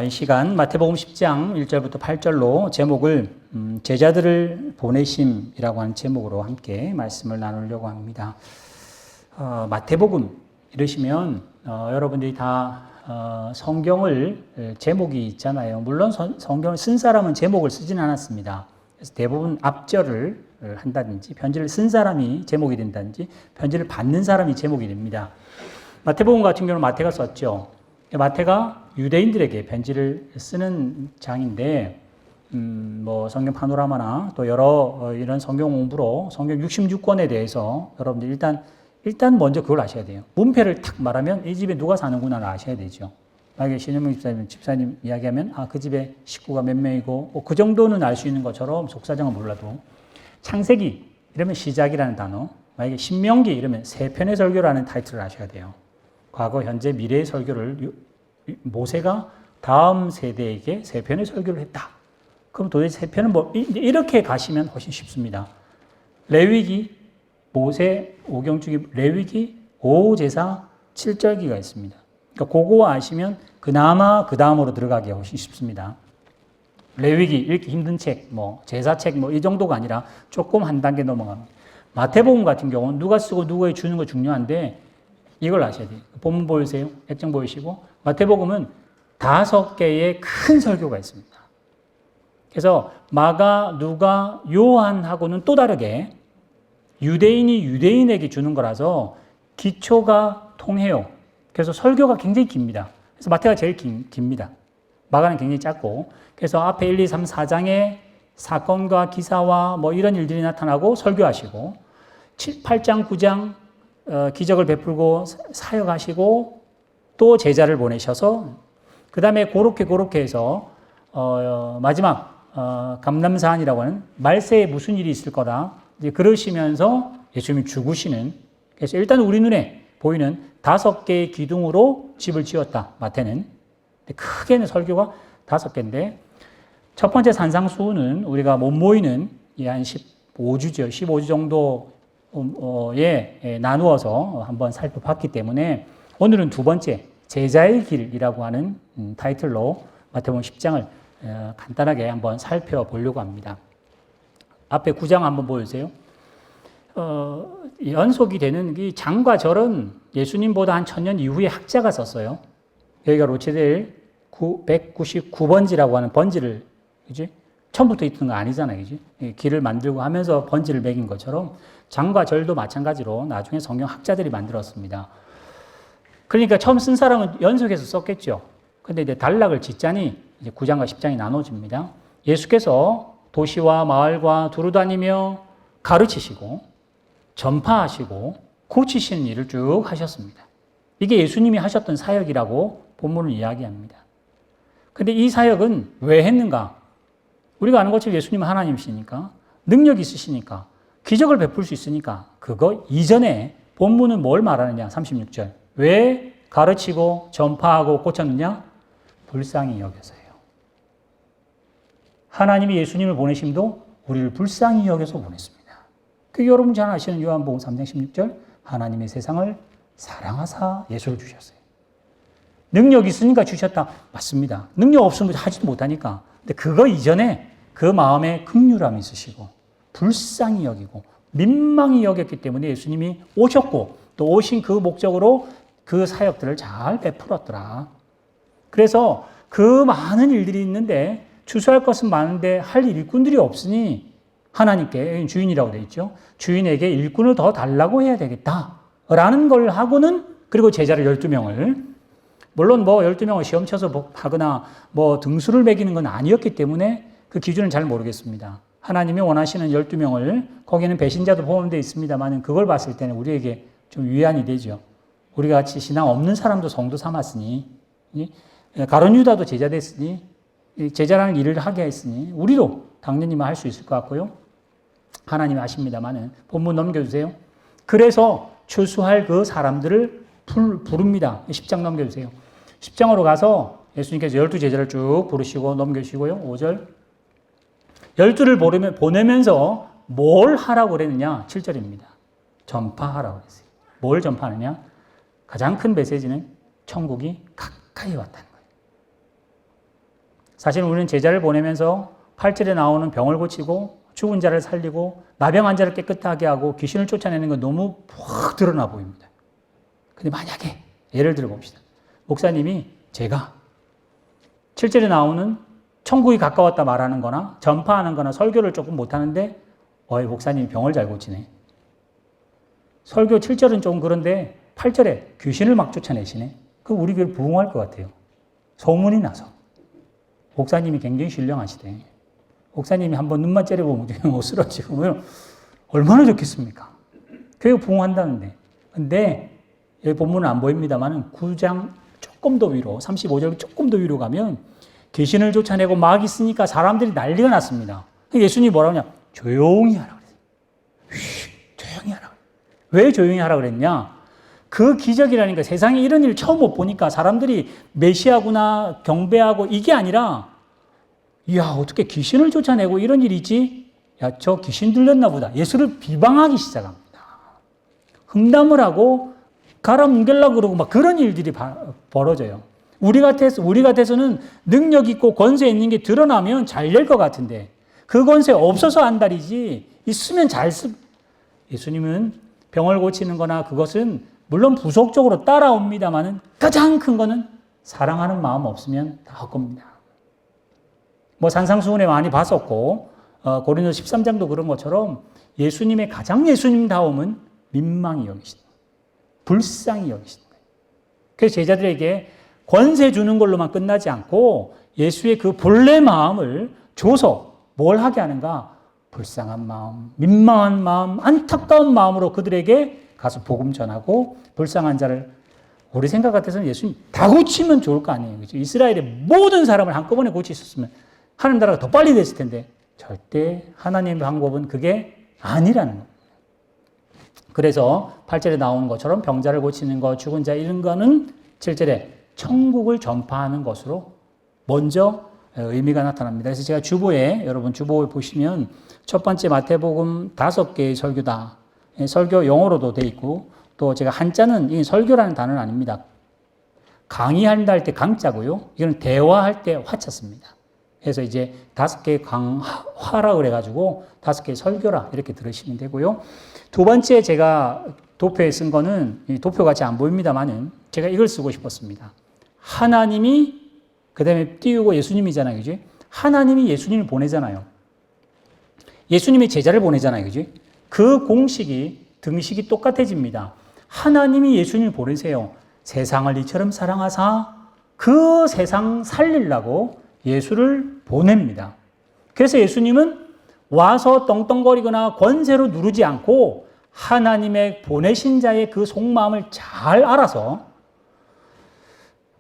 이 시간 마태복음 10장 1절부터 8절로 제목을 제자들을 보내심이라고 하는 제목으로 함께 말씀을 나누려고 합니다. 마태복음 이러시면 여러분들이 다 성경을 제목이 있잖아요. 물론 성경을 쓴 사람은 제목을 쓰진 않았습니다. 그래서 대부분 앞절을 한다든지 편지를 쓴 사람이 제목이 된다든지 편지를 받는 사람이 제목이 됩니다. 마태복음 같은 경우는 마태가 썼죠. 마태가 유대인들에게 편지를 쓰는 장인데, 성경 파노라마나 또 여러 이런 성경 공부로 성경 66권에 대해서 여러분들 일단 먼저 그걸 아셔야 돼요. 문패를 탁 말하면 이 집에 누가 사는구나를 아셔야 되죠. 만약에 신현명 집사님 이야기하면 그 집에 식구가 몇 명이고 그 정도는 알 수 있는 것처럼 속사정은 몰라도 창세기 이러면 시작이라는 단어, 만약에 신명기 이러면 세 편의 설교라는 타이틀을 아셔야 돼요. 과거, 현재, 미래의 설교를 모세가 다음 세대에게 세 편의 설교를 했다. 그럼 도대체 세 편은 이렇게 가시면 훨씬 쉽습니다. 레위기, 모세, 오경주기, 레위기, 오제사, 7절기가 있습니다. 그러니까 그거 아시면 그나마 그 다음으로 들어가기가 훨씬 쉽습니다. 레위기 읽기 힘든 책, 제사책 이 정도가 아니라 조금 한 단계 넘어갑니다. 마태복음 같은 경우는 누가 쓰고 누구에 주는 거 중요한데 이걸 아셔야 돼요. 본문 보이세요? 액정 보이시고 마태복음은 5개의 큰 설교가 있습니다. 그래서 마가, 누가, 요한하고는 또 다르게 유대인이 유대인에게 주는 거라서 기초가 통해요. 그래서 설교가 굉장히 깁니다. 그래서 마태가 제일 깁니다. 마가는 굉장히 작고 그래서 앞에 1, 2, 3, 4장에 사건과 기사와 이런 일들이 나타나고 설교하시고 8장, 9장 기적을 베풀고 사역하시고 또 제자를 보내셔서 그 다음에 그렇게 해서 마지막 감람산이라고 하는 말세에 무슨 일이 있을 거다 이제 그러시면서 예수님이 죽으시는, 그래서 일단 우리 눈에 보이는 5개의 기둥으로 집을 지었다. 마태는 크게는 설교가 5개인데 첫 번째 산상수훈은 우리가 못 모이는 한 15주죠. 15주 정도 나누어서 한번 살펴봤기 때문에 오늘은 두 번째 제자의 길이라고 하는 타이틀로 마태복음 10장을 간단하게 한번 살펴보려고 합니다. 앞에 9장 한번 보여주세요. 연속이 되는 이 장과 절은 예수님보다 한 1000년 이후에 학자가 썼어요. 여기가 로체델 199번지라고 하는 번지를, 그지? 처음부터 있던 거 아니잖아요, 그지? 길을 만들고 하면서 번지를 매긴 것처럼 장과 절도 마찬가지로 나중에 성경 학자들이 만들었습니다. 그러니까 처음 쓴 사람은 연속해서 썼겠죠. 근데 이제 단락을 짓자니 이제 9장과 10장이 나눠집니다. 예수께서 도시와 마을과 두루 다니며 가르치시고 전파하시고 고치시는 일을 쭉 하셨습니다. 이게 예수님이 하셨던 사역이라고 본문을 이야기합니다. 근데 이 사역은 왜 했는가? 우리가 아는 것처럼 예수님은 하나님이시니까 능력이 있으시니까 기적을 베풀 수 있으니까 그거 이전에 본문은 뭘 말하느냐? 36절. 왜 가르치고 전파하고 고쳤느냐? 불쌍히 여겨서요. 하나님이 예수님을 보내심도 우리를 불쌍히 여겨서 보냈습니다. 그게 여러분 잘 아시는 요한복음 3장 16절. 하나님의 세상을 사랑하사 예수를 주셨어요. 능력이 있으니까 주셨다. 맞습니다. 능력 없으면 하지도 못하니까. 근데 그거 이전에 그 마음에 긍휼함이 있으시고 불쌍히 여기고 민망히 여겼기 때문에 예수님이 오셨고 또 오신 그 목적으로 그 사역들을 잘 베풀었더라. 그래서 그 많은 일들이 있는데 추수할 것은 많은데 할 일꾼들이 없으니 하나님께, 주인이라고 되어 있죠. 주인에게 일꾼을 더 달라고 해야 되겠다라는 걸 하고는, 그리고 제자를 12명을, 물론 12명을 시험 쳐서 하거나 등수를 매기는 건 아니었기 때문에 그 기준은 잘 모르겠습니다. 하나님이 원하시는 12명을, 거기는 배신자도 포함되어 있습니다만 그걸 봤을 때는 우리에게 좀 위안이 되죠. 우리 같이 신앙 없는 사람도 성도 삼았으니, 가룟 유다도 제자 됐으니, 제자라는 일을 하게 했으니 우리도 당연히 할 수 있을 것 같고요. 하나님이 아십니다만 본문 넘겨주세요. 그래서 추수할 그 사람들을 부릅니다. 10장 넘겨주세요. 10장으로 가서 예수님께서 12제자를 쭉 부르시고 넘겨주시고요. 5절. 12를 보내면서 뭘 하라고 그랬느냐? 7절입니다. 전파하라고 그랬어요. 뭘 전파하느냐? 가장 큰 메시지는 천국이 가까이 왔다는 거예요. 사실 우리는 제자를 보내면서 8절에 나오는 병을 고치고 죽은 자를 살리고 나병 환자를 깨끗하게 하고 귀신을 쫓아내는 건 너무 확 드러나 보입니다. 근데 만약에 예를 들어 봅시다. 목사님이 제가 7절에 나오는 천국이 가까웠다 말하는 거나 전파하는 거나 설교를 조금 못하는데 목사님이 병을 잘 고치네. 설교 7절은 좀 그런데 8절에 귀신을 막 쫓아내시네. 그럼 우리 교회 부흥할 것 같아요. 소문이 나서. 목사님이 굉장히 신령하시대. 목사님이 한번 눈만 째려보면 못 쓰러지고 얼마나 좋겠습니까? 교회가 부흥한다는데. 근데 여기 본문은 안 보입니다만 9장 조금 더 위로 35절 조금 더 위로 가면 귀신을 쫓아내고 막 있으니까 사람들이 난리가 났습니다. 예수님이 뭐라고 하냐? 조용히 하라 그랬어요. 조용히 하라. 왜 조용히 하라 그랬냐? 그 기적이라니까 세상에 이런 일 처음 못 보니까 사람들이 메시아구나 경배하고 이게 아니라 이야 어떻게 귀신을 쫓아내고 이런 일이 있지? 야 저 귀신 들렸나 보다. 예수를 비방하기 시작합니다. 흠담을 하고 갈아 뭉갤라 그러고 막 그런 일들이 벌어져요. 우리 같아서는 능력 있고 권세 있는 게 드러나면 잘 될 것 같은데 그 권세 없어서 안달이지 있으면 예수님은 병을 고치는 거나 그것은 물론 부속적으로 따라옵니다만은 가장 큰 거는 사랑하는 마음 없으면 다 헛겁니다. 산상수훈에 많이 봤었고 고린도 13장도 그런 것처럼 예수님의 가장 예수님다움은 민망히 여기신다. 불쌍히 여기신다. 그래서 제자들에게 권세 주는 걸로만 끝나지 않고 예수의 그 본래 마음을 줘서 뭘 하게 하는가? 불쌍한 마음, 민망한 마음, 안타까운 마음으로 그들에게 가서 복음 전하고 불쌍한 자를 우리 생각 같아서는 예수님 다 고치면 좋을 거 아니에요. 그렇죠? 이스라엘의 모든 사람을 한꺼번에 고치셨으면 하나님 나라가 더 빨리 됐을 텐데 절대 하나님의 방법은 그게 아니라는 겁니다. 그래서 8절에 나온 것처럼 병자를 고치는 것, 죽은 자 이런 거는 7절에 천국을 전파하는 것으로 먼저 의미가 나타납니다. 그래서 제가 여러분 주보에 보시면 첫 번째 마태복음 5개의 설교다. 설교 영어로도 돼 있고 또 제가 한자는 이 설교라는 단어는 아닙니다. 강의한다 할 때 강자고요. 이건 대화할 때 화자 씁니다. 그래서 이제 5개의 강화라 그래가지고 5개의 설교라 이렇게 들으시면 되고요. 두 번째 제가 도표에 쓴 거는 도표 같이 안 보입니다만은 제가 이걸 쓰고 싶었습니다. 하나님이 그 다음에 띄우고 예수님이잖아요. 그죠? 하나님이 예수님을 보내잖아요. 예수님이 제자를 보내잖아요. 그죠? 그 공식이 등식이 똑같아집니다. 하나님이 예수님을 보내세요. 세상을 이처럼 사랑하사 그 세상 살리려고 예수를 보냅니다. 그래서 예수님은 와서 떵떵거리거나 권세로 누르지 않고 하나님의 보내신 자의 그 속마음을 잘 알아서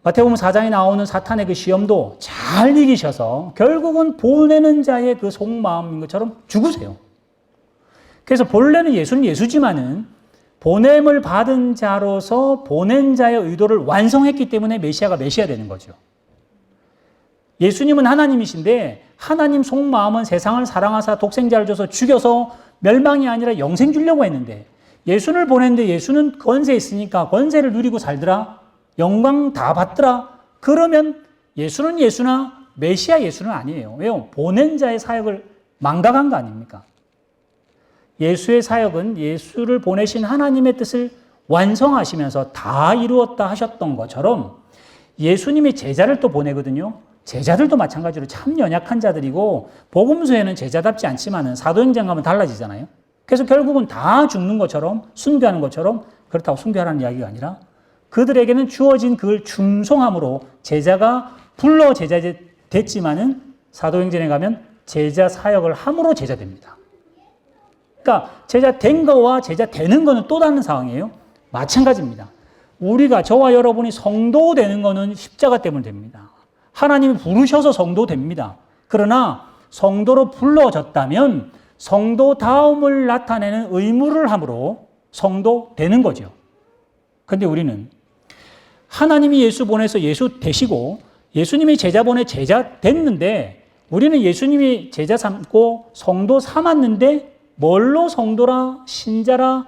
마태복음 4장에 나오는 사탄의 그 시험도 잘 이기셔서 결국은 보내는 자의 그 속마음인 것처럼 죽으세요. 그래서 본래는 예수는 예수지만은 보냄을 받은 자로서 보낸 자의 의도를 완성했기 때문에 메시아가 메시아 되는 거죠. 예수님은 하나님이신데 하나님 속마음은 세상을 사랑하사 독생자를 줘서 죽여서 멸망이 아니라 영생 주려고 했는데 예수를 보냈는데 예수는 권세 있으니까 권세를 누리고 살더라. 영광 다 받더라. 그러면 예수는 예수나 메시아 예수는 아니에요. 왜요? 보낸 자의 사역을 망각한 거 아닙니까? 예수의 사역은 예수를 보내신 하나님의 뜻을 완성하시면서 다 이루었다 하셨던 것처럼 예수님이 제자를 또 보내거든요. 제자들도 마찬가지로 참 연약한 자들이고 복음서에는 제자답지 않지만은 사도행전 가면 달라지잖아요. 그래서 결국은 다 죽는 것처럼 순교하는 것처럼 그렇다고 순교하라는 이야기가 아니라 그들에게는 주어진 그걸 충성함으로 제자가 불러 제자 됐지만은 사도행전에 가면 제자 사역을 함으로 제자 됩니다. 그러니까 제자 된 거와 제자 되는 거는 또 다른 상황이에요. 마찬가지입니다. 우리가 저와 여러분이 성도 되는 거는 십자가 때문에 됩니다. 하나님이 부르셔서 성도 됩니다. 그러나 성도로 불러졌다면 성도다움을 나타내는 의무를 함으로 성도 되는 거죠. 그런데 우리는 하나님이 예수 보내서 예수 되시고 예수님이 제자 보내 제자 됐는데 우리는 예수님이 제자 삼고 성도 삼았는데 뭘로 성도라 신자라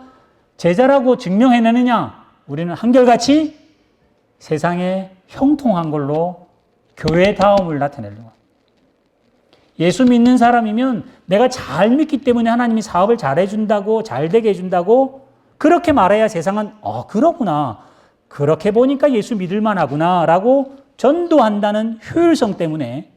제자라고 증명해내느냐? 우리는 한결같이 세상에 형통한 걸로 교회다움을 나타내려고 합니다. 예수 믿는 사람이면 내가 잘 믿기 때문에 하나님이 사업을 잘 해준다고, 잘 되게 해준다고 그렇게 말해야 세상은 그렇구나. 그렇게 보니까 예수 믿을 만하구나 라고 전도한다는 효율성 때문에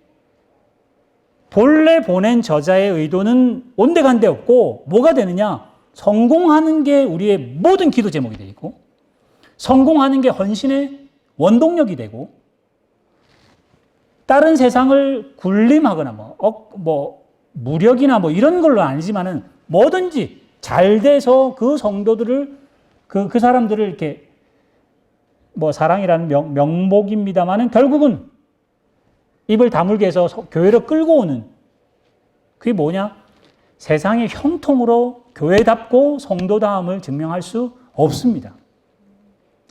본래 보낸 저자의 의도는 온데간데 없고 뭐가 되느냐? 성공하는 게 우리의 모든 기도 제목이 되고 성공하는 게 헌신의 원동력이 되고 다른 세상을 군림하거나 무력이나 이런 걸로 아니지만은 뭐든지 잘 돼서 그 성도들을 그 사람들을 이렇게 사랑이라는 명목입니다만은 결국은 입을 다물게 해서 교회로 끌고 오는 그게 뭐냐? 세상의 형통으로 교회답고 성도다움을 증명할 수 없습니다.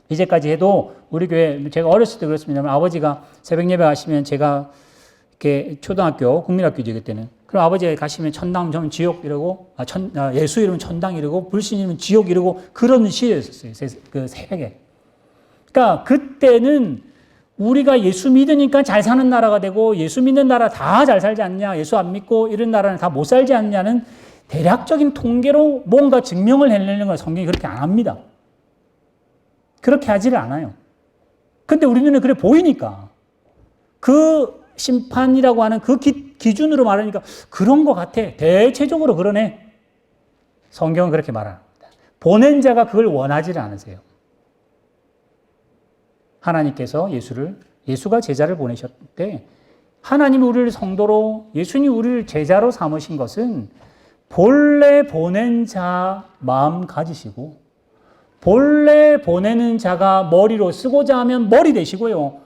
이제까지 해도 우리 교회 제가 어렸을 때 그렇습니다만 아버지가 새벽 예배 가시면 제가 이렇게 초등학교 국민학교죠 그때는 그럼 아버지가 가시면 천당 좀 지옥 이러고 예수 이러면 천당 이러고 불신 이러면 지옥 이러고 그런 시대였었어요. 그 새벽에. 그러니까 그때는 우리가 예수 믿으니까 잘 사는 나라가 되고 예수 믿는 나라 다 잘 살지 않냐 예수 안 믿고 이런 나라는 다 못 살지 않냐는 대략적인 통계로 뭔가 증명을 해내는 걸 성경이 그렇게 안 합니다. 그렇게 하지를 않아요. 근데 우리 눈에 그래 보이니까 그 심판이라고 하는 그 기준으로 말하니까 그런 것 같아. 대체적으로 그러네. 성경은 그렇게 말합니다. 보낸 자가 그걸 원하지를 않으세요. 하나님께서 예수가 제자를 보내셨대. 하나님이 우리를 성도로, 예수님이 우리를 제자로 삼으신 것은 본래 보낸 자 마음 가지시고, 본래 보내는 자가 머리로 쓰고자 하면 머리 되시고요.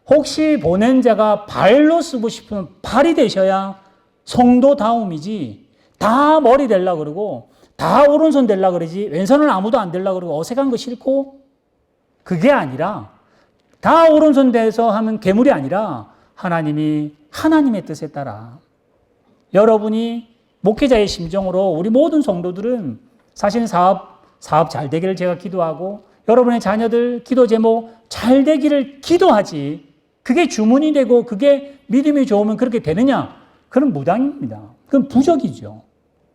혹시 보낸 자가 발로 쓰고 싶으면 발이 되셔야 성도다움이지, 다 머리 되려고 그러고, 다 오른손 되려고 그러지, 왼손은 아무도 안 되려고 그러고, 어색한 거 싫고, 그게 아니라, 다 오른손 돼서 하면 괴물이 아니라 하나님이 하나님의 뜻에 따라 여러분이 목회자의 심정으로 우리 모든 성도들은 사실 사업 잘 되기를 제가 기도하고 여러분의 자녀들 기도 제목 잘 되기를 기도하지 그게 주문이 되고 그게 믿음이 좋으면 그렇게 되느냐? 그건 무당입니다. 그건 부적이죠.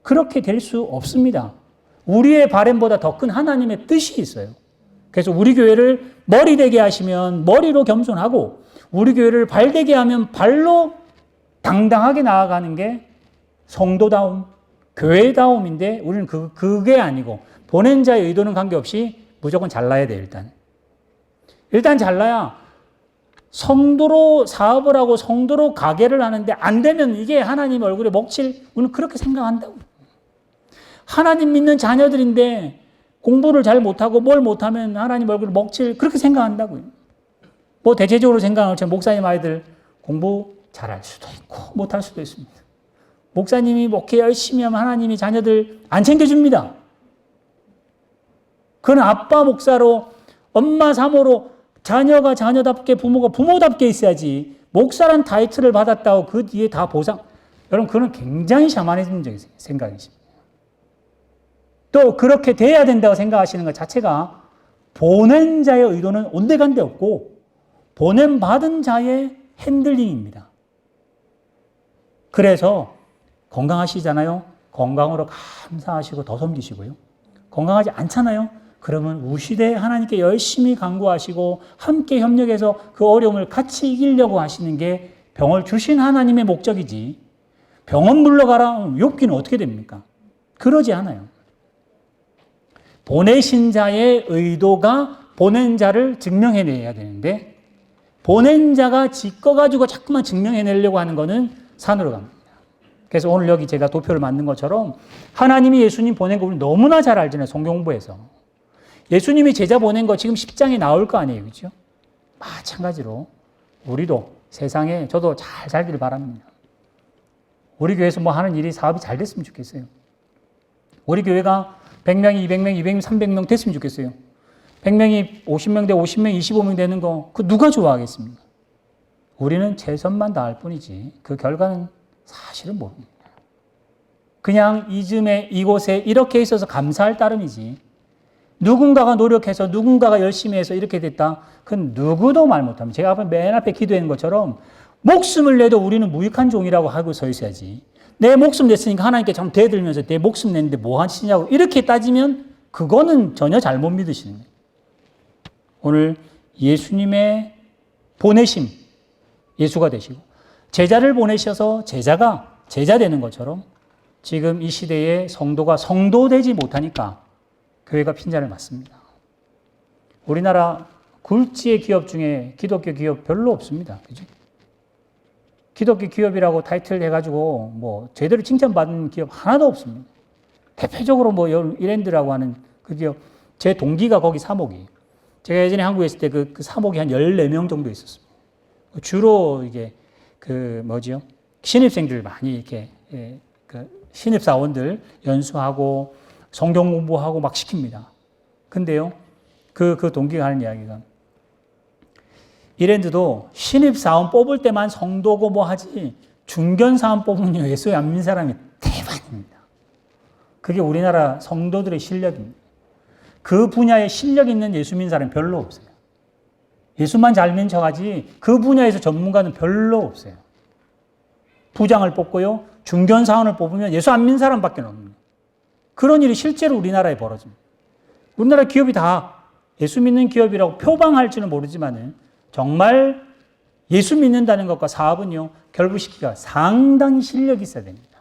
그렇게 될 수 없습니다. 우리의 바램보다 더 큰 하나님의 뜻이 있어요. 그래서 우리 교회를 머리 되게 하시면 머리로 겸손하고 우리 교회를 발 되게 하면 발로 당당하게 나아가는 게 성도다움, 교회다움인데 우리는 그게 아니고 보낸 자의 의도는 관계없이 무조건 잘나야 돼요, 일단 잘나야 성도로 사업을 하고 성도로 가게를 하는데 안 되면 이게 하나님 얼굴에 먹칠, 우리는 그렇게 생각한다고. 하나님 믿는 자녀들인데 공부를 잘 못하고 뭘 못하면 하나님 얼굴을 먹칠, 그렇게 생각한다고요. 뭐 대체적으로 생각하는 것처럼 목사님 아이들 공부 잘할 수도 있고 못할 수도 있습니다. 목사님이 목회 열심히 하면 하나님이 자녀들 안 챙겨줍니다. 그건 아빠 목사로 엄마 사모로 자녀가 자녀답게 부모가 부모답게 있어야지 목사란 타이틀을 받았다고 그 뒤에 다 보상. 여러분 그건 굉장히 샤머니즘적인 생각이십니다. 또 그렇게 돼야 된다고 생각하시는 것 자체가 보낸 자의 의도는 온데간데 없고 보냄 받은 자의 핸들링입니다. 그래서 건강하시잖아요. 건강으로 감사하시고 더 섬기시고요. 건강하지 않잖아요. 그러면 우시되 하나님께 열심히 간구하시고 함께 협력해서 그 어려움을 같이 이기려고 하시는 게 병을 주신 하나님의 목적이지. 병원 물러가라 욥기는 어떻게 됩니까? 그러지 않아요. 보내신 자의 의도가 보낸 자를 증명해내야 되는데 보낸 자가 지꺼가지고 자꾸만 증명해내려고 하는 것은 산으로 갑니다. 그래서 오늘 여기 제가 도표를 만든 것처럼 하나님이 예수님 보낸 거 우리 너무나 잘 알잖아요. 성경 공부에서. 예수님이 제자 보낸 거 지금 10장에 나올 거 아니에요. 그렇죠? 마찬가지로 우리도 세상에 저도 잘 살기를 바랍니다. 우리 교회에서 뭐 하는 일이 사업이 잘 됐으면 좋겠어요. 우리 교회가 100명이 200명, 200명, 300명 됐으면 좋겠어요. 100명이 50명 대 50명, 25명 되는 거 그 누가 좋아하겠습니까? 우리는 최선만 다할 뿐이지 그 결과는 사실은 모릅니다. 그냥 이쯤에 이곳에 이렇게 있어서 감사할 따름이지 누군가가 노력해서 누군가가 열심히 해서 이렇게 됐다. 그건 누구도 말 못합니다. 제가 맨 앞에 기도하는 것처럼 목숨을 내도 우리는 무익한 종이라고 하고 서 있어야지. 내 목숨 냈으니까 하나님께 참 대들면서 내 목숨 냈는데 뭐 하시냐고 이렇게 따지면 그거는 전혀 잘못 믿으시는 거예요. 오늘 예수님의 보내심, 예수가 되시고 제자를 보내셔서 제자가 제자 되는 것처럼 지금 이 시대에 성도가 성도 되지 못하니까 교회가 핀잔을 맞습니다. 우리나라 굴지의 기업 중에 기독교 기업 별로 없습니다. 그죠? 기독교 기업이라고 타이틀 해가지고 뭐 제대로 칭찬받은 기업 하나도 없습니다. 대표적으로 뭐 이랜드라고 하는 그 기업, 제 동기가 거기 사목이에요. 제가 예전에 한국에 있을 때 그 사목이 한 14명 정도 있었습니다. 주로 이게 신입생들 많이 이렇게 신입사원들 연수하고 성경 공부하고 막 시킵니다. 근데요, 그 동기가 하는 이야기가 이랜드도 신입사원 뽑을 때만 성도고 뭐 하지 중견사원 뽑으면 예수에 안 믿는 사람이 대반입니다. 그게 우리나라 성도들의 실력입니다. 그 분야에 실력 있는 예수 믿는 사람이 별로 없어요. 예수만 잘 믿는 척하지 그 분야에서 전문가는 별로 없어요. 부장을 뽑고요, 중견사원을 뽑으면 예수 안 믿는 사람밖에 없는 그런 일이 실제로 우리나라에 벌어집니다. 우리나라 기업이 다 예수 믿는 기업이라고 표방할지는 모르지만 정말 예수 믿는다는 것과 사업은요, 결부시키기가 상당히 실력이 있어야 됩니다.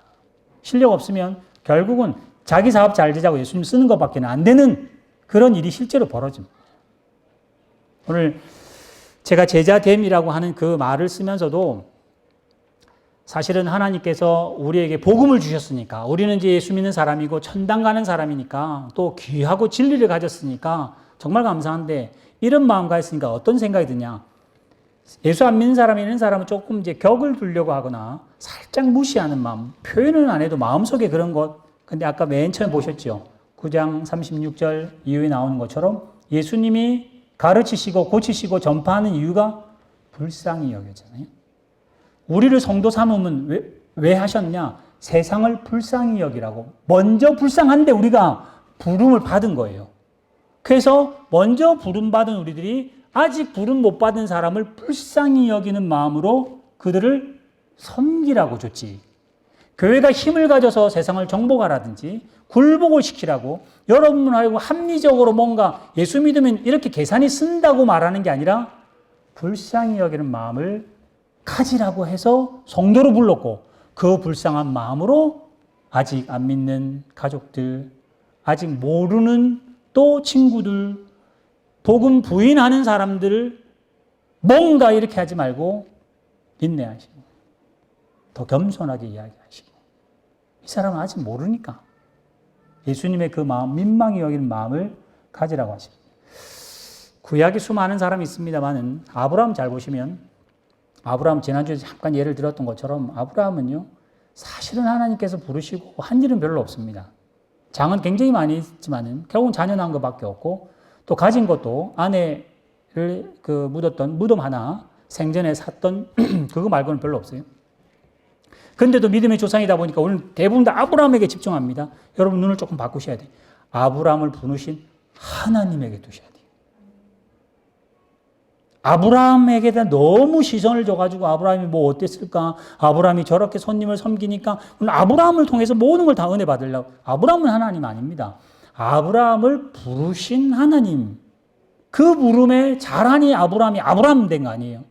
실력 없으면 결국은 자기 사업 잘 되자고 예수님 쓰는 것밖에 안 되는 그런 일이 실제로 벌어집니다. 오늘 제가 제자됨이라고 하는 그 말을 쓰면서도 사실은 하나님께서 우리에게 복음을 주셨으니까 우리는 이제 예수 믿는 사람이고 천당 가는 사람이니까 또 귀하고 진리를 가졌으니까 정말 감사한데 이런 마음과 있으니까 어떤 생각이 드냐. 예수 안 믿는 사람이 있는 사람은 조금 이제 격을 두려고 하거나 살짝 무시하는 마음, 표현은 안 해도 마음속에 그런 것. 근데 아까 맨 처음에 보셨죠? 9장 36절 이후에 나오는 것처럼 예수님이 가르치시고 고치시고 전파하는 이유가 불쌍히 여겨잖아요. 우리를 성도 삼으면 왜 하셨냐? 세상을 불쌍히 여기라고. 먼저 불쌍한데 우리가 부름을 받은 거예요. 그래서 먼저 부름받은 우리들이 아직 부름 못 받은 사람을 불쌍히 여기는 마음으로 그들을 섬기라고 줬지. 교회가 힘을 가져서 세상을 정복하라든지 굴복을 시키라고 여러분하고 합리적으로 뭔가 예수 믿으면 이렇게 계산이 쓴다고 말하는 게 아니라 불쌍히 여기는 마음을 가지라고 해서 성도로 불렀고 그 불쌍한 마음으로 아직 안 믿는 가족들, 아직 모르는 또 친구들, 복음 부인하는 사람들을 뭔가 이렇게 하지 말고 인내하시고 더 겸손하게 이야기하시고 이 사람은 아직 모르니까 예수님의 그 마음, 민망히 여기는 마음을 가지라고 하십니다. 구약에 수많은 사람이 있습니다만은 아브라함 잘 보시면 아브라함 지난주에 잠깐 예를 들었던 것처럼 아브라함은요 사실은 하나님께서 부르시고 한 일은 별로 없습니다. 장은 굉장히 많이 있지만은 결국은 자녀 낳은 것밖에 없고 또 가진 것도 아내를 묻었던 무덤 하나 생전에 샀던 그거 말고는 별로 없어요. 근데도 믿음의 조상이다 보니까 오늘 대부분 다 아브라함에게 집중합니다. 여러분 눈을 조금 바꾸셔야 돼요. 아브라함을 부르신 하나님에게 두셔야 돼요. 아브라함에게 너무 시선을 줘가지고 아브라함이 뭐 어땠을까? 아브라함이 저렇게 손님을 섬기니까 아브라함을 통해서 모든 걸 다 은혜 받으려고. 아브라함은 하나님 아닙니다. 아브라함을 부르신 하나님. 그 부름에 잘하니 아브라함이 아브라함 된 거 아니에요.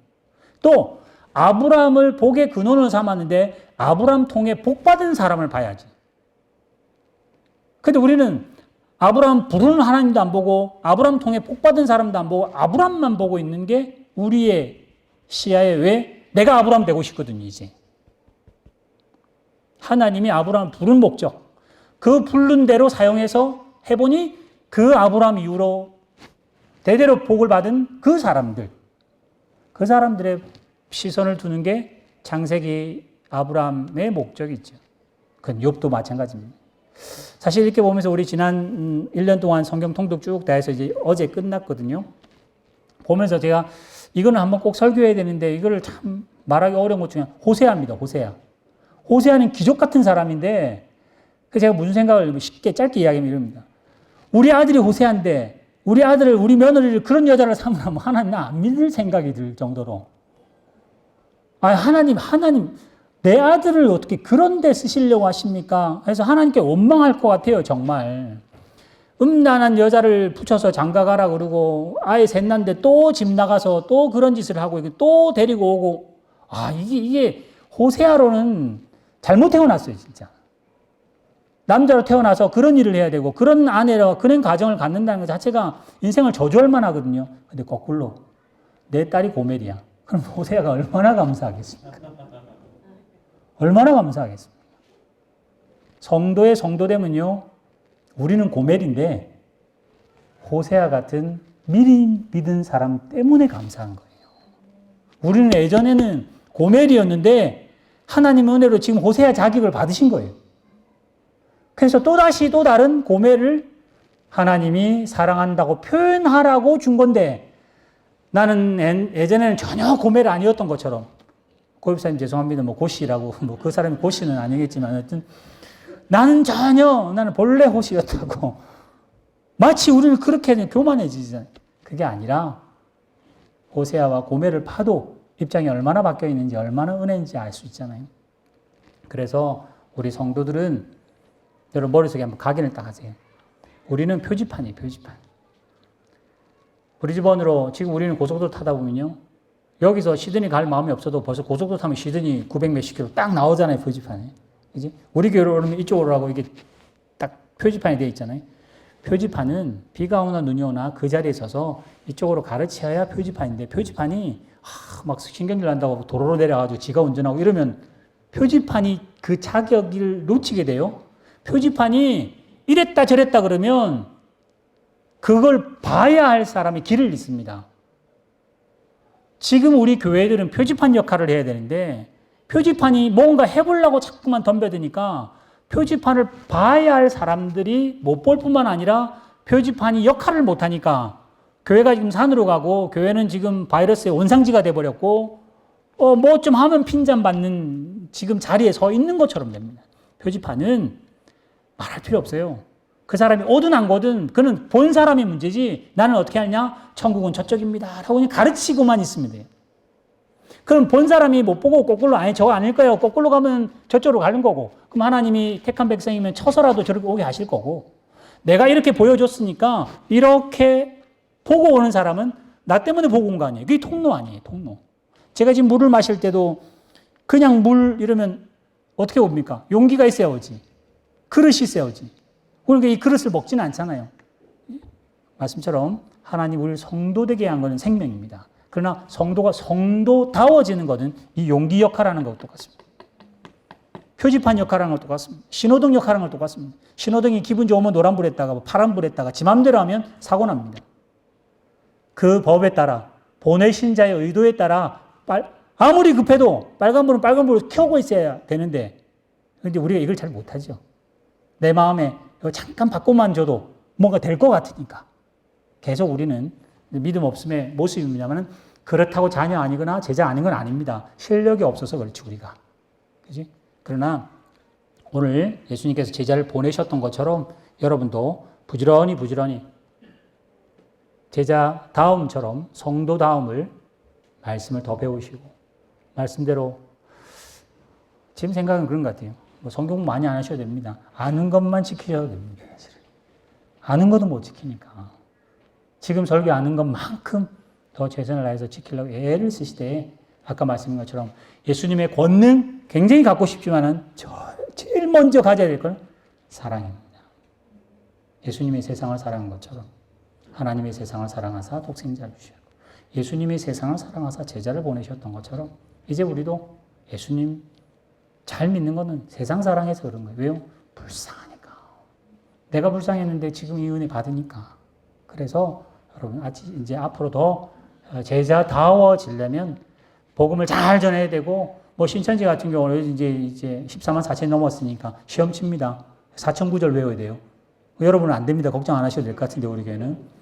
또 아브라함을 복의 근원을 삼았는데 아브라함 통해 복 받은 사람을 봐야지. 근데 우리는 아브라함 부르는 하나님도 안 보고 아브라함 통해 복 받은 사람도 안 보고 아브라함만 보고 있는 게 우리의 시야에 왜 내가 아브라함 되고 싶거든요. 이제 하나님이 아브라함 부른 목적 그 부른 대로 사용해서 해보니 그 아브라함 이후로 대대로 복을 받은 그 사람들의 시선을 두는 게 창세기 아브라함의 목적이죠. 그건 욥도 마찬가지입니다. 사실 이렇게 보면서 우리 지난 1년 동안 성경 통독 쭉 다 해서 이제 어제 끝났거든요. 보면서 제가 이거는 한번 꼭 설교해야 되는데 이거를 참 말하기 어려운 것 중에 호세아입니다. 호세아는 귀족 같은 사람인데 제가 무슨 생각을 쉽게 짧게 이야기하면 이럽니다. 우리 아들이 호세아인데 우리 아들을 우리 며느리를 그런 여자를 삼으라면 하나님 안 믿을 생각이 들 정도로 하나님, 내 아들을 어떻게 그런 데 쓰시려고 하십니까? 그래서 하나님께 원망할 것 같아요, 정말. 음란한 여자를 붙여서 장가가라 그러고, 아예 셋난데 또 집 나가서 또 그런 짓을 하고, 또 데리고 오고, 이게 호세아로는 잘못 태어났어요, 진짜. 남자로 태어나서 그런 일을 해야 되고, 그런 아내와 그런 가정을 갖는다는 것 자체가 인생을 저주할 만하거든요. 근데 거꾸로, 내 딸이 고멜이야. 그럼 호세아가 얼마나 감사하겠습니까? 얼마나 감사하겠습니까? 성도의 성도됨은요, 우리는 고멜인데 호세아 같은 미리 믿은 사람 때문에 감사한 거예요. 우리는 예전에는 고멜이었는데 하나님의 은혜로 지금 호세아 자격을 받으신 거예요. 그래서 또다시 또 다른 고멜을 하나님이 사랑한다고 표현하라고 준 건데, 나는 예전에는 전혀 고멜 아니었던 것처럼, 고집사님 죄송합니다. 고시라고, 그 사람이 고시는 아니겠지만, 하여튼, 나는 본래 호시였다고. 마치 우리는 그렇게 교만해지잖아요. 그게 아니라, 호세아와 고멜을 파도 입장이 얼마나 바뀌어 있는지, 얼마나 은혜인지 알 수 있잖아요. 그래서 우리 성도들은, 여러분 머릿속에 한번 각인을 딱 하세요. 우리는 표지판이에요, 표지판. 우리 집안으로, 지금 우리는 고속도로 타다 보면요, 여기서 시드니 갈 마음이 없어도 벌써 고속도로 타면 시드니 900 몇십 킬로 딱 나오잖아요, 표지판에. 그지? 우리 교회로 오면 이쪽으로 하고 이게 딱 표지판이 되어 있잖아요. 표지판은 비가 오나 눈이 오나 그 자리에 서서 이쪽으로 가르쳐야 표지판인데, 표지판이 막 신경질 난다고 도로로 내려가지고 지가 운전하고 이러면 표지판이 그 자격을 놓치게 돼요. 표지판이 이랬다 저랬다 그러면 그걸 봐야 할 사람이 길을 잃습니다. 지금 우리 교회들은 표지판 역할을 해야 되는데, 표지판이 뭔가 해보려고 자꾸만 덤벼드니까 표지판을 봐야 할 사람들이 못 볼 뿐만 아니라 표지판이 역할을 못하니까 교회가 지금 산으로 가고, 교회는 지금 바이러스의 원상지가 돼버렸고, 뭐 좀 하면 핀잔 받는 지금 자리에 서 있는 것처럼 됩니다. 표지판은 말할 필요 없어요. 그 사람이 오든 안 오든 그는 본 사람이 문제지, 나는 어떻게 하냐? 천국은 저쪽입니다 라고 그냥 가르치고만 있으면 돼요. 그럼 본 사람이 못 보고 거꾸로, 저거 아닐 거예요, 거꾸로 가면 저쪽으로 가는 거고, 그럼 하나님이 택한 백성이면 쳐서라도 저렇게 오게 하실 거고, 내가 이렇게 보여줬으니까 이렇게 보고 오는 사람은 나 때문에 보고 온 거 아니에요. 그게 통로 아니에요, 통로. 제가 지금 물을 마실 때도 그냥 물 이러면 어떻게 옵니까? 용기가 있어야 오지, 그릇이 있어야 오지. 그러니까 이 그릇을 먹지는 않잖아요. 말씀처럼 하나님 우리를 성도되게 한 것은 생명입니다. 그러나 성도가 성도다워지는 것은 이 용기 역할하는 것과 똑같습니다. 표지판 역할하는 것과 똑같습니다. 신호등 역할하는 것과 똑같습니다. 신호등이 기분 좋으면 노란불에다가 파란불에다가 지 맘대로 하면 사고 납니다. 그 법에 따라, 보내신 자의 의도에 따라 아무리 급해도 빨간불은 빨간불을 켜고 있어야 되는데, 그런데 우리가 이걸 잘 못하죠. 내 마음에 잠깐 바꿔만 줘도 뭔가 될 것 같으니까 계속 우리는 믿음 없음의 모습입니다만, 그렇다고 자녀 아니거나 제자 아닌 건 아닙니다. 실력이 없어서 그렇지, 우리가. 그지? 그러나 오늘 예수님께서 제자를 보내셨던 것처럼 여러분도 부지런히 제자다움처럼 성도다움을, 말씀을 더 배우시고, 말씀대로, 지금 생각은 그런 것 같아요. 성경 많이 안 하셔도 됩니다. 아는 것만 지키셔도 됩니다. 사실은. 아는 것도 못 지키니까. 지금 설교 아는 것만큼 더 최선을 다해서 지키려고 애를 쓰시되, 아까 말씀인 것처럼 예수님의 권능 굉장히 갖고 싶지만은 제일 먼저 가져야 될 건 사랑입니다. 예수님의 세상을 사랑한 것처럼 하나님의 세상을 사랑하사 독생자를 주셨고, 예수님의 세상을 사랑하사 제자를 보내셨던 것처럼 이제 우리도 예수님 잘 믿는 거는 세상 사랑해서 그런 거예요. 왜요? 불쌍하니까. 내가 불쌍했는데 지금 이 은혜 받으니까. 그래서 여러분 이제 앞으로 더 제자다워지려면 복음을 잘 전해야 되고, 신천지 같은 경우는 이제 14만 4천 넘었으니까 시험 칩니다. 4천 구절 외워야 돼요. 여러분은 안 됩니다. 걱정 안 하셔도 될 것 같은데, 우리 교회는.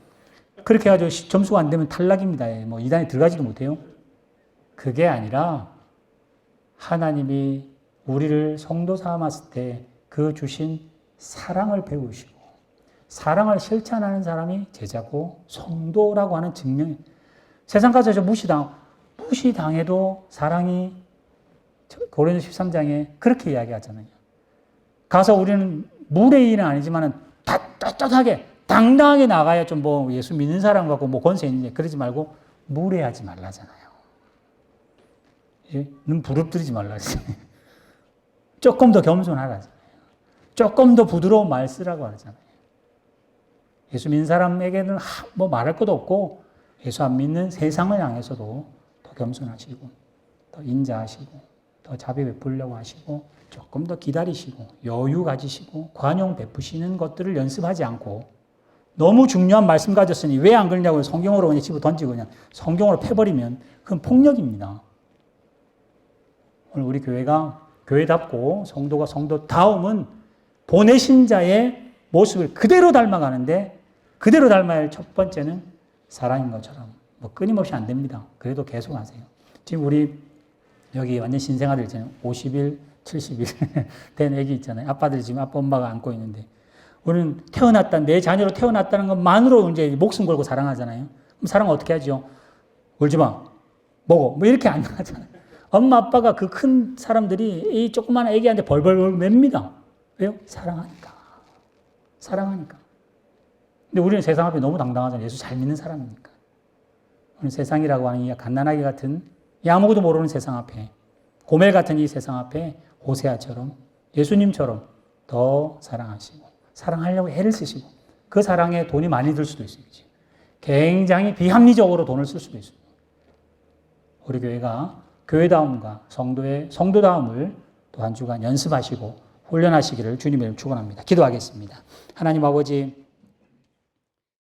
그렇게 해가지고 점수가 안 되면 탈락입니다. 이단에 들어가지도 못해요. 그게 아니라 하나님이 우리를 성도 삼았을 때 그 주신 사랑을 배우시고, 사랑을 실천하는 사람이 제자고 성도라고 하는 증명. 세상 가서 무시당해도 사랑이 고린도 13장에 그렇게 이야기하잖아요. 가서 우리는 물의 일은 아니지만은 떳떳하게 당당하게 나가야 좀 뭐 예수 믿는 사람 같고 뭐 권세 있는데 그러지 말고 무례하지 말라잖아요. 눈 부릅뜨리지 말라잖아요. 조금 더 겸손하라잖아요. 조금 더 부드러운 말 쓰라고 하잖아요. 예수 믿는 사람에게는 뭐 말할 것도 없고 예수 안 믿는 세상을 향해서도 더 겸손하시고 더 인자하시고 더 자비 베풀려고 하시고 조금 더 기다리시고 여유 가지시고 관용 베푸시는 것들을 연습하지 않고 너무 중요한 말씀 가졌으니 왜 안 그러냐고 성경으로 그냥 집어 던지고 그냥 성경으로 패버리면 그건 폭력입니다. 오늘 우리 교회가 교회답고 성도가 성도다움은 보내신 자의 모습을 그대로 닮아가는데 그대로 닮아야 할 첫 번째는 사랑인 것처럼 뭐 끊임없이 안 됩니다. 그래도 계속 하세요. 지금 우리 여기 완전 신생아들 있잖아요. 50일, 70일 된 애기 있잖아요. 아빠들이 지금 아빠 엄마가 안고 있는데 우리는 내 자녀로 태어났다는 것만으로 이제 목숨 걸고 사랑하잖아요. 그럼 사랑 어떻게 하죠? 울지 마. 먹어. 뭐 이렇게 안 하잖아요. 엄마 아빠가 그 큰 사람들이 이 조그만 애기한테 벌벌 맵니다. 왜요? 사랑하니까. 근데 우리는 세상 앞에 너무 당당하잖아요. 예수 잘 믿는 사람이니까. 오늘 세상이라고 하는 이 갓난아기 같은 이 아무것도 모르는 세상 앞에 고멜 같은 이 세상 앞에 호세아처럼 예수님처럼 더 사랑하시고 사랑하려고 애를 쓰시고 그 사랑에 돈이 많이 들 수도 있어요. 굉장히 비합리적으로 돈을 쓸 수도 있어요. 우리 교회가 교회다움과 성도다움을 또 한 주간 연습하시고 훈련하시기를 주님의 이름으로 축원합니다. 기도하겠습니다. 하나님 아버지